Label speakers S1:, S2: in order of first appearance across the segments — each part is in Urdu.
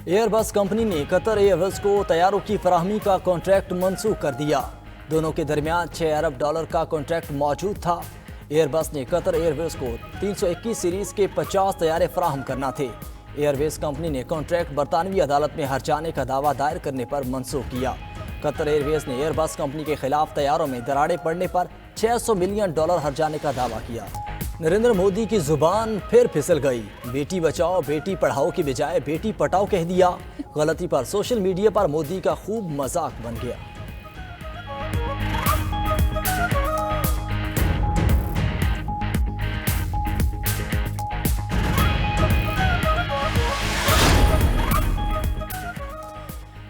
S1: ایئر بس کمپنی نے قطر ایئر ویز کو طیاروں کی فراہمی کا کانٹریکٹ منسوخ کر دیا۔ دونوں کے درمیان $6 ارب کا کانٹریکٹ موجود تھا۔ ایئر بس نے قطر ایئر ویز کو 321 سیریز کے 50 طیارے فراہم کرنا تھے۔ ایئر ویز کمپنی نے کانٹریکٹ برطانوی عدالت میں ہرجانے کا دعویٰ دائر کرنے پر منسوخ کیا۔ قطر ایئر ویز نے ایئر بس کمپنی کے خلاف طیاروں میں دراڑیں پڑنے پر $600 ملین ہرجانے کا دعویٰ کیا۔ نریندر مودی کی زبان پھر پھسل گئی۔ بیٹی بچاؤ بیٹی پڑھاؤ کی بجائے بیٹی پٹاؤ کہہ دیا۔ غلطی پر سوشل میڈیا پر مودی کا خوب مذاق بن گیا۔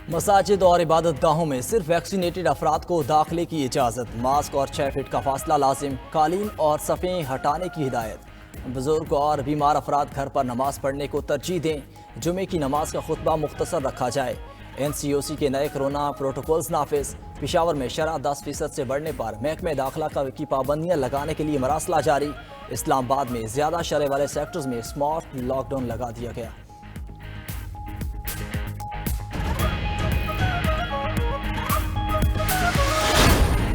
S1: مساجد اور عبادت گاہوں میں صرف ویکسینیٹڈ افراد کو داخلے کی اجازت، ماسک اور 6 فٹ کا فاصلہ لازم، قالین اور صفیں ہٹانے کی ہدایت۔ بزرگ اور بیمار افراد گھر پر نماز پڑھنے کو ترجیح دیں، جمعے کی نماز کا خطبہ مختصر رکھا جائے۔ NCOC کے نئے کرونا پروٹوکولز نافذ، پشاور میں شرح 10% سے بڑھنے پر محکمہ داخلہ کی پابندیاں لگانے کے لیے مراسلہ جاری۔ اسلام آباد میں زیادہ شرح والے سیکٹرز میں اسمارٹ لاک ڈاؤن لگا دیا گیا۔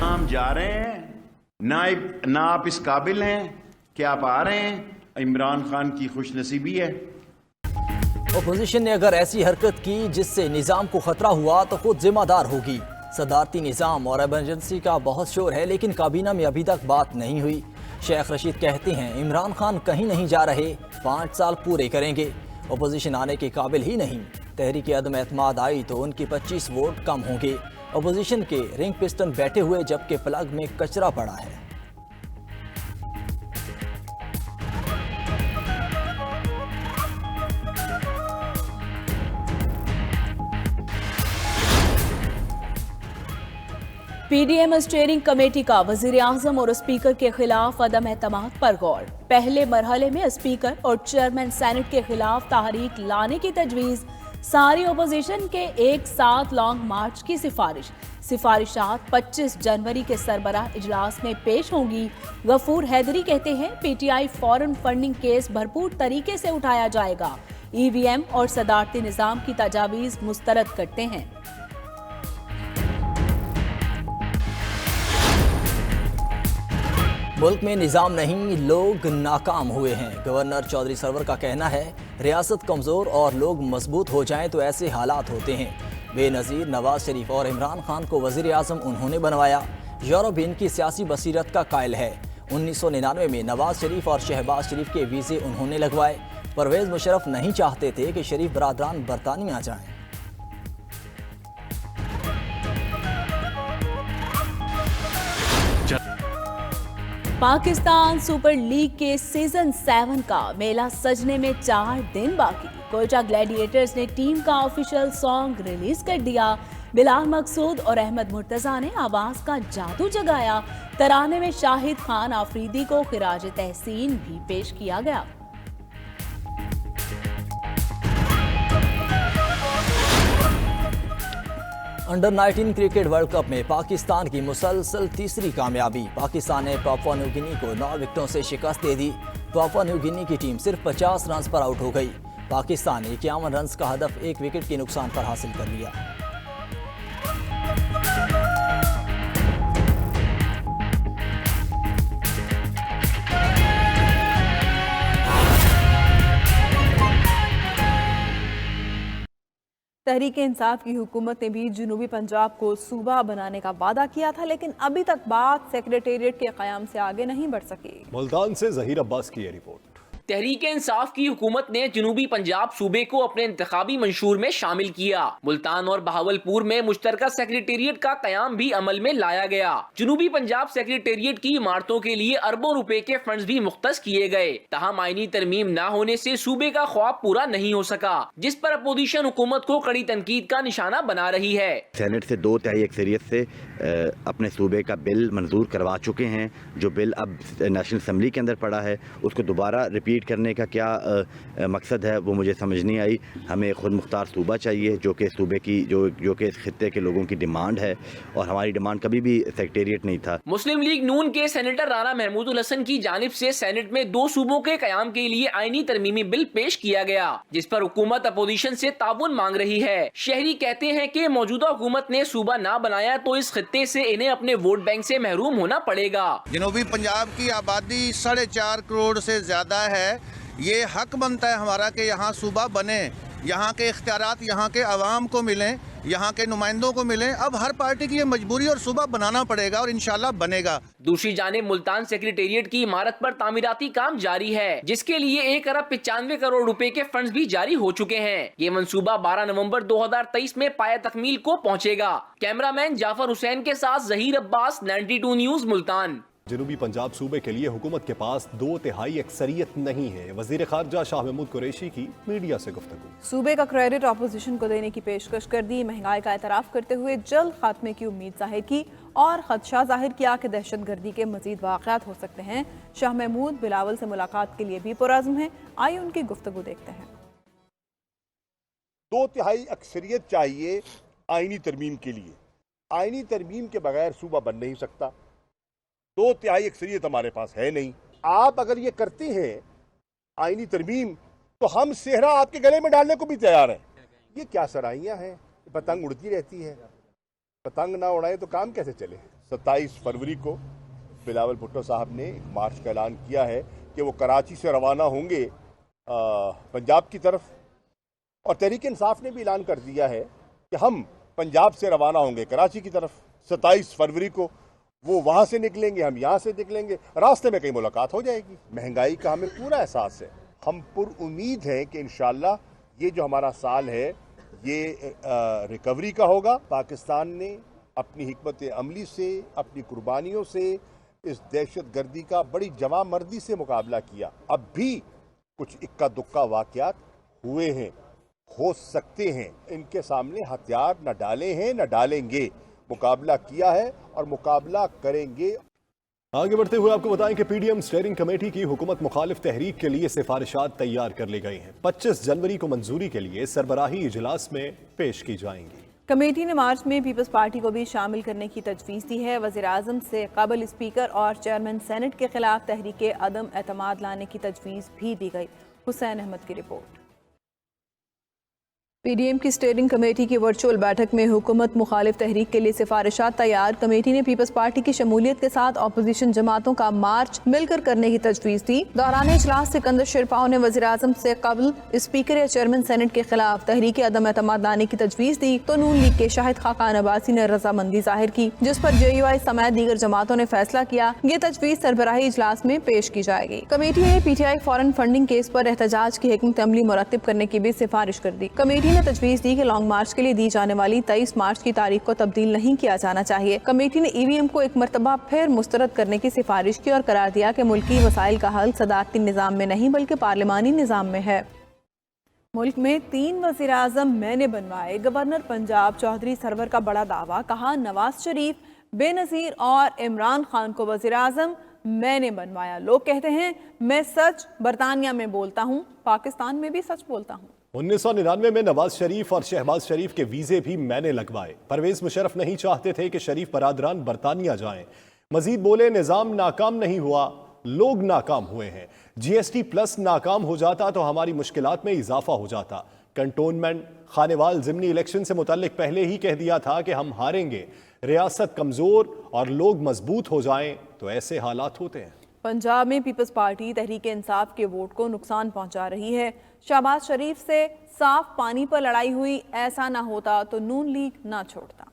S2: ہم جا رہے ہیں، نہ آپ اس قابل ہیں کہ آپ آ رہے ہیں، عمران خان کی خوش نصیبی ہے۔
S1: اپوزیشن نے اگر ایسی حرکت کی جس سے نظام کو خطرہ ہوا تو خود ذمہ دار ہوگی۔ صدارتی نظام اور ایمرجنسی کا بہت شور ہے لیکن کابینہ میں ابھی تک بات نہیں ہوئی۔ شیخ رشید کہتے ہیں عمران خان کہیں نہیں جا رہے، 5 سال پورے کریں گے، اپوزیشن آنے کے قابل ہی نہیں۔ تحریک عدم اعتماد آئی تو ان کے 25 ووٹ کم ہوں گے۔ اپوزیشن کے رنگ پسٹن بیٹھے ہوئے جبکہ پلگ میں کچرا پڑا ہے۔
S3: P D M steering committee کا وزیر اعظم اور اسپیکر کے خلاف عدم اعتماد پر غور۔ پہلے مرحلے میں اسپیکر اور چیئرمین سینٹ کے خلاف تحریک لانے کی تجویز، ساری اپوزیشن کے ایک ساتھ لانگ مارچ کی سفارش۔ سفارشات 25 جنوری کے سربراہ اجلاس میں پیش ہوں گی۔ غفور حیدری کہتے ہیں پی T I foreign funding case بھرپور طریقے سے اٹھایا جائے گا۔ ای وی ایم اور صدارتی نظام کی تجاویز مسترد کرتے ہیں۔
S1: ملک میں نظام نہیں، لوگ ناکام ہوئے ہیں۔ گورنر چودھری سرور کا کہنا ہے ریاست کمزور اور لوگ مضبوط ہو جائیں تو ایسے حالات ہوتے ہیں۔ بے نظیر نواز شریف اور عمران خان کو وزیر اعظم انہوں نے بنوایا۔ یورپ ان کی سیاسی بصیرت کا قائل ہے۔ 1999 میں نواز شریف اور شہباز شریف کے ویزے انہوں نے لگوائے۔ پرویز مشرف نہیں چاہتے تھے کہ شریف برادران برطانیہ جائیں۔
S3: پاکستان سپر لیگ کے سیزن 7 کا میلہ سجنے میں 4 دن باقی۔ کوئٹہ گلیڈیٹرز نے ٹیم کا آفیشیل سانگ ریلیز کر دیا۔ بلال مقصود اور احمد مرتضیٰ نے آواز کا جادو جگایا۔ ترانے میں شاہد خان آفریدی کو خراج تحسین بھی پیش کیا گیا۔
S1: انڈر 19 کرکٹ ورلڈ کپ میں پاکستان کی مسلسل تیسری کامیابی۔ پاکستان نے پاپوا نیو گینی کو 9 وکٹوں سے شکست دے دی۔ پاپوا نیو گینی کی ٹیم صرف 50 رنز پر آؤٹ ہو گئی۔ پاکستان نے 51 رنز کا ہدف 1 وکٹ کے نقصان پر حاصل کر لیا۔
S4: تحریک انصاف کی حکومت نے بھی جنوبی پنجاب کو صوبہ بنانے کا وعدہ کیا تھا لیکن ابھی تک بات سیکریٹریٹ کے قیام سے آگے نہیں بڑھ سکی۔
S5: ملتان سے ظہیر عباس کی یہ رپورٹ۔
S6: تحریک انصاف کی حکومت نے جنوبی پنجاب صوبے کو اپنے انتخابی منشور میں شامل کیا۔ ملتان اور بہاولپور میں مشترکہ سیکریٹریٹ کا قیام بھی عمل میں لایا گیا۔ جنوبی پنجاب سیکریٹریٹ کی عمارتوں کے لیے اربوں روپے کے فنڈز بھی مختص کیے گئے، تاہم آئینی ترمیم نہ ہونے سے صوبے کا خواب پورا نہیں ہو سکا، جس پر اپوزیشن حکومت کو کڑی تنقید کا نشانہ بنا رہی ہے۔
S7: سینٹ سے 2/3 اکثریت سے اپنے صوبے کا بل منظور کروا چکے ہیں۔ جو بل اب نیشنل اسمبلی کے اندر پڑا ہے اس کو دوبارہ ریپیٹ لیڈ کرنے کا کیا مقصد ہے وہ مجھے سمجھ نہیں آئی. ہمیں خود مختار صوبہ چاہیے جو کہ صوبے کی جو کہ اس خطے کے لوگوں کی ڈیمانڈ ہے, اور ہماری ڈیمانڈ کبھی بھی سیکریٹریٹ نہیں تھا.
S6: مسلم لیگ نون کے سینیٹر رانا محمود الحسن کی جانب سے سینٹ میں 2 صوبوں کے قیام کے لیے آئینی ترمیمی بل پیش کیا گیا, جس پر حکومت اپوزیشن سے تعاون مانگ رہی ہے. شہری کہتے ہیں کہ موجودہ حکومت نے صوبہ نہ بنایا تو اس خطے سے انہیں اپنے ووٹ بینک سے محروم ہونا پڑے گا.
S8: جنوبی پنجاب کی آبادی 4.5 کروڑ سے زیادہ ہے. یہ حق بنتا ہے ہمارا کہ یہاں صوبہ بنے, یہاں کے اختیارات یہاں کے عوام کو ملیں, یہاں کے نمائندوں کو ملیں. اب ہر پارٹی کی یہ مجبوری اور صوبہ بنانا پڑے گا اور انشاءاللہ بنے گا.
S6: دوسری جانب ملتان سیکریٹریٹ کی عمارت پر تعمیراتی کام جاری ہے, جس کے لیے 1 ارب 95 کروڑ روپے کے فنڈز بھی جاری ہو چکے ہیں. یہ منصوبہ 12 نومبر 2023 میں پایہ تکمیل کو پہنچے گا. کیمرہ مین جعفر حسین کے ساتھ ظہیر عباس, 92 نیوز ملتان.
S5: جنوبی پنجاب صوبے کے لیے حکومت کے پاس 2/3 اکثریت نہیں ہے. وزیر خارجہ شاہ محمود قریشی کی میڈیا سے گفتگو.
S4: صوبے کا کریڈٹ اپوزیشن کو دینے کی پیشکش کر دی. مہنگائی کا اعتراف کرتے ہوئے جلد خاتمے کی امید ظاہر کی اور خدشہ ظاہر کیا کہ دہشت گردی کے مزید واقعات ہو سکتے ہیں. شاہ محمود بلاول سے ملاقات کے لیے بھی پرعزم ہیں. آئیے ان کی گفتگو دیکھتے ہیں.
S9: 2/3 اکثریت چاہیے آئینی ترمیم کے لیے. آئینی ترمیم کے بغیر صوبہ بن نہیں سکتا. 2/3 اکثریت ہمارے پاس ہے نہیں. آپ اگر یہ کرتے ہیں آئینی ترمیم تو ہم صحرا آپ کے گلے میں ڈالنے کو بھی تیار ہیں. یہ کیا سرائیاں ہیں, پتنگ اڑتی رہتی ہے. پتنگ نہ اڑائے تو کام کیسے چلے. 27 فروری کو بلاول بھٹو صاحب نے ایک مارچ کا اعلان کیا ہے کہ وہ کراچی سے روانہ ہوں گے پنجاب کی طرف, اور تحریک انصاف نے بھی اعلان کر دیا ہے کہ ہم پنجاب سے روانہ ہوں گے کراچی کی طرف 27 فروری کو. وہ وہاں سے نکلیں گے, ہم یہاں سے نکلیں گے, راستے میں کہیں ملاقات ہو جائے گی. مہنگائی کا ہمیں پورا احساس ہے. ہم پر امید ہیں کہ انشاءاللہ یہ جو ہمارا سال ہے یہ ریکوری کا ہوگا. پاکستان نے اپنی حکمت عملی سے, اپنی قربانیوں سے اس دہشت گردی کا بڑی جواں مردی سے مقابلہ کیا. اب بھی کچھ اکا دکا واقعات ہوئے ہیں, ہو سکتے ہیں. ان کے سامنے ہتھیار نہ ڈالے ہیں نہ ڈالیں گے. مقابلہ کیا ہے اور مقابلہ کریں گے.
S5: آگے بڑھتے ہوئے آپ کو بتائیں کہ P D M steering committee کی حکومت مخالف تحریک کے لیے سفارشات تیار کر لی گئی ہیں. 25 جنوری کو منظوری کے لیے سربراہی اجلاس میں پیش کی جائیں گی.
S4: کمیٹی نے مارچ میں پیپلز پارٹی کو بھی شامل کرنے کی تجویز دی ہے. وزیر اعظم سے قبل اسپیکر اور چیئرمین سینٹ کے خلاف تحریک عدم اعتماد لانے کی تجویز بھی دی گئی. حسین احمد کی رپورٹ. پی ڈی ایم کی اسٹیئرنگ کمیٹی کی ورچوئل بیٹھک میں حکومت مخالف تحریک کے لیے سفارشات تیار. کمیٹی نے پیپلز پارٹی کی شمولیت کے ساتھ اپوزیشن جماعتوں کا مارچ مل کر کرنے کی تجویز دی. دوران اجلاس سکندر شیرپاؤ نے وزیر اعظم سے قبل اسپیکر یا چیئرمین سینٹ کے خلاف تحریک عدم اعتماد لانے کی تجویز دی تو نون لیگ کے شاہد خاقان عباسی نے رضامندی ظاہر کی, جس پر جے یو آئی سمیت دیگر جماعتوں نے فیصلہ کیا یہ تجویز سربراہی اجلاس میں پیش کی جائے گی. کمیٹی نے P T I foreign funding case پر احتجاج کی حکمت عملی مرتب کرنے کی بھی سفارش کر دی. کمیٹی نے تجویز دی کہ لانگ مارچ کے لیے دی جانے والی 23 مارچ کی تاریخ کو تبدیل نہیں کیا جانا چاہیے. کمیٹی نے ای وی ایم کو ایک مرتبہ پھر مسترد کرنے کی سفارش کی اور قرار دیا کہ ملکی وسائل کا حل صدارتی نظام میں نہیں بلکہ پارلیمانی نظام میں ہے. ملک میں 3 وزیر اعظم میں نے بنوائے. گورنر پنجاب چودھری سرور کا بڑا دعویٰ. کہا نواز شریف, بے نظیر اور عمران خان کو وزیر اعظم میں نے بنوایا. لوگ کہتے ہیں میں سچ برطانیہ میں بولتا ہوں, پاکستان میں بھی سچ بولتا ہوں.
S5: 1999 میں نواز شریف اور شہباز شریف کے ویزے بھی میں نے لگوائے. پرویز مشرف نہیں چاہتے تھے کہ شریف برادران برطانیہ جائیں. مزید بولے نظام ناکام نہیں ہوا, لوگ ناکام ہوئے ہیں. جی ایس ٹی پلس ناکام ہو جاتا تو ہماری مشکلات میں اضافہ ہو جاتا. کنٹونمنٹ خانیوال ضمنی الیکشن سے متعلق پہلے ہی کہہ دیا تھا کہ ہم ہاریں گے. ریاست کمزور اور لوگ مضبوط ہو جائیں تو ایسے حالات ہوتے ہیں.
S4: پنجاب میں پیپلز پارٹی تحریک انصاف کے ووٹ کو نقصان پہنچا رہی ہے. شہباز شریف سے صاف پانی پر لڑائی ہوئی, ایسا نہ ہوتا تو نون لیگ نہ چھوڑتا.